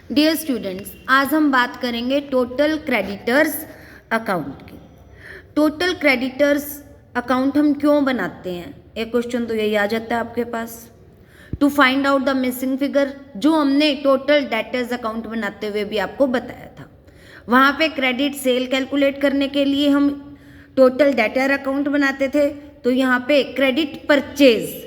Dear students, आज हम बात करेंगे टोटल क्रेडिटर्स अकाउंट की। टोटल क्रेडिटर्स अकाउंट हम क्यों बनाते हैं? एक क्वेश्चन तो यही आ जाता है आपके पास। To find out the missing figure, जो हमने टोटल डेटर्स अकाउंट बनाते हुए भी आपको बताया था। वहाँ पे क्रेडिट सेल कैलकुलेट करने के लिए हम टोटल डेटर अकाउंट बनाते थे, तो यहाँ पे क्रेडिट परचेज,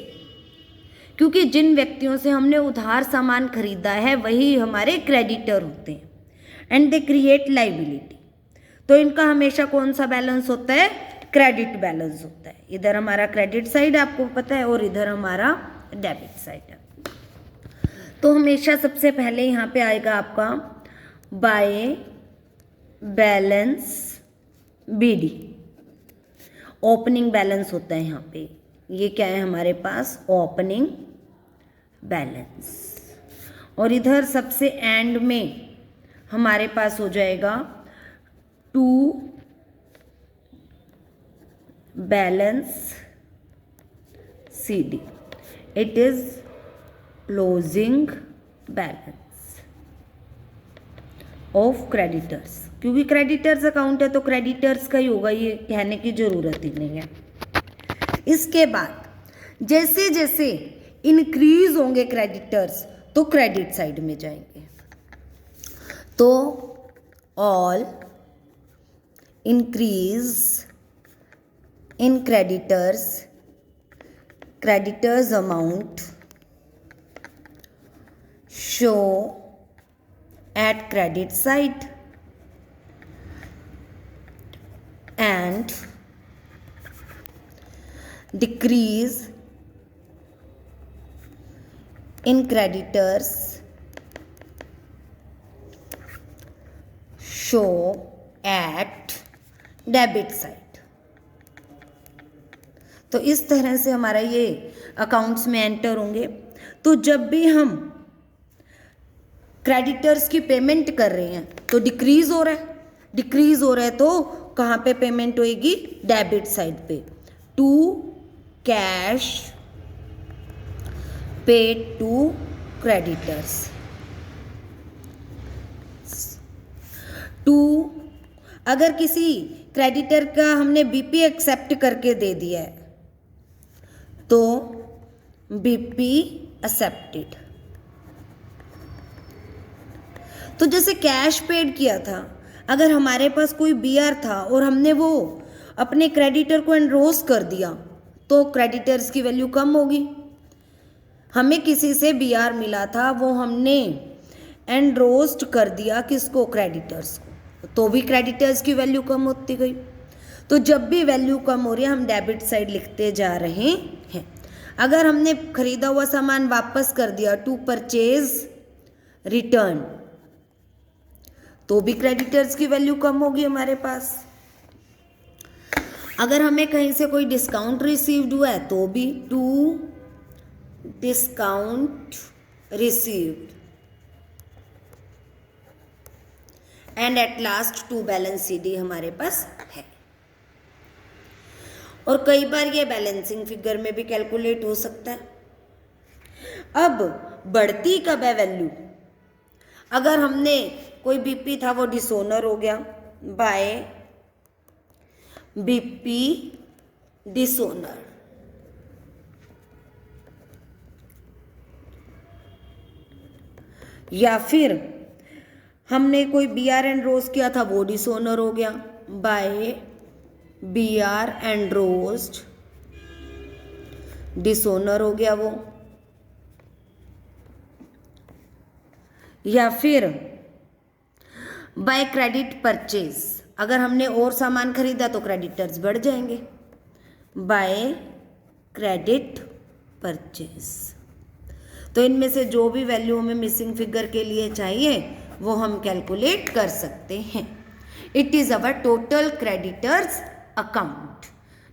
क्योंकि जिन व्यक्तियों से हमने उधार सामान खरीदा है वही हमारे क्रेडिटर होते हैं, एंड दे क्रिएट लाइबिलिटी। तो इनका हमेशा कौन सा बैलेंस होता है? क्रेडिट बैलेंस होता है। इधर हमारा क्रेडिट साइड आपको पता है और इधर हमारा डेबिट साइड है। तो हमेशा सबसे पहले यहाँ पे आएगा आपका by balance BD. Opening balance होता है यहाँ पे। ये क्या है हमारे पास? Opening balance. और इधर सबसे एंड में हमारे पास हो जाएगा to balance CD. It is closing balance of creditors. क्योंकि क्रेडिटर्स अकाउंट है तो क्रेडिटर्स का ही होगा, ये कहने की जरूरत ही नहीं है। इसके बाद जैसे जैसे इंक्रीज होंगे क्रेडिटर्स तो क्रेडिट साइड में जाएंगे। तो all increase in creditors amount show at credit side and decrease in creditors show at debit side। तो इस तरह से हमारा ये अकाउंट्स में एंटर होंगे। तो जब भी हम क्रेडिटर्स की पेमेंट कर रहे हैं तो डिक्रीज हो रहा है तो कहाँ पे पेमेंट होएगी? डेबिट साइड पे। To cash paid to creditors. To, अगर किसी क्रेडिटर का हमने बीपी एक्सेप्ट करके दे दिया है तो बीपी एक्सेप्टेड। तो जैसे कैश पेड किया था, अगर हमारे पास कोई बीआर था और हमने वो अपने क्रेडिटर को एनरोस कर दिया तो क्रेडिटर्स की वैल्यू कम होगी। हमें किसी से बीआर मिला था, वो हमने एनरोस्ट कर दिया किसको? क्रेडिटर्स को, तो भी क्रेडिटर्स की वैल्यू कम होती गई। तो जब भी वैल्यू कम हो रही है हम डेबिट साइड लिखते जा रहे हैं। अगर हमने खरीदा हुआ सामान वापस कर दिया, टू परचेज रिटर्न, तो भी क्रेडिटर्स की वैल्यू कम होगी हमारे पास। अगर हमें कहीं से कोई डिस्काउंट रिसीव्ड हुआ है तो भी to discount received and at last to balance CD हमारे पास है। और कई बार ये बैलेंसिंग फिगर में भी कैलकुलेट हो सकता है। अब बढ़ती कब है वैल्यू? अगर हमने कोई बीपी था वो डिसोनर हो गया बाय बीपी डिसोनर, या फिर हमने कोई बीआर एनरोस किया था वो डिसोनर हो गया बाय बीआर एनरोस्ड, डिसोनर हो गया वो। या फिर बाय क्रेडिट परचेज, अगर हमने और सामान खरीदा तो क्रेडिटर्स बढ़ जाएंगे बाय क्रेडिट परचेज। तो इनमें से जो भी वैल्यू हमें मिसिंग फिगर के लिए चाहिए वो हम कैलकुलेट कर सकते हैं। It is our total creditors account.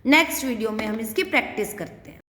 Next video में हम इसकी प्रैक्टिस करते हैं।